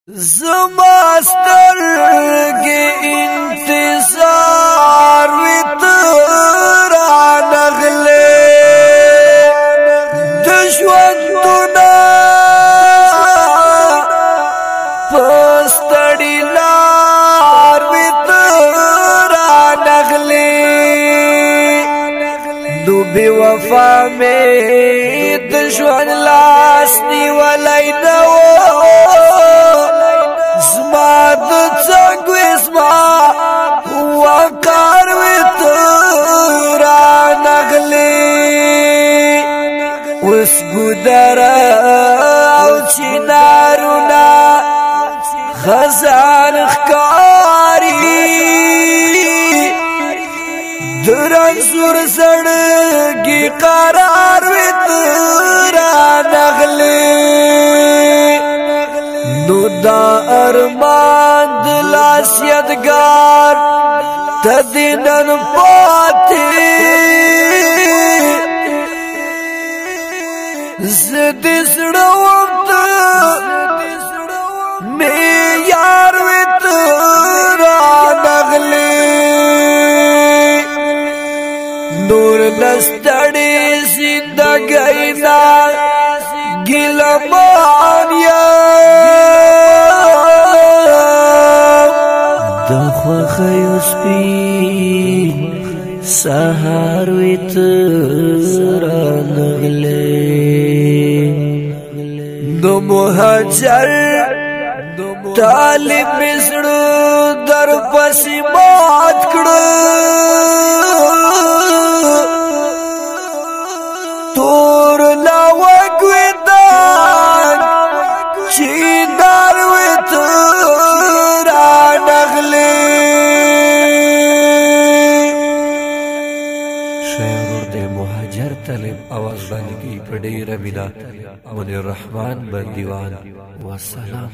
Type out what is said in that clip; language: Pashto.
زما سترګې انتظار وي ترا نغلې د ژوندونه په ستړي لار وي ترا نغلې نو بې وفا مې د ژوند لاس نیولی نه و زما د څنګ وې زما وقار وې ترا نغلې اوس ګودره او چنارونه خزان ښکاري د رنځور زړګي قرار وې ترا نغلې نو دا ارمان د لاس یادګار ته دې نن پاتې زه دې زړه وم ته مې یار وې ترا نغلې نور نستړې زندګۍ نه ګیلمان یم د خوښیو سپین سهار وې ترا نغلې د مهاجر طالب مې زړه در پسې مات کړه تور لاوک وې دان چینار وې ترا نغلې شاعر د مهاجر طالب आवाज باندې کی په ډېره مینه منیر الرحمن بندیوان والسلام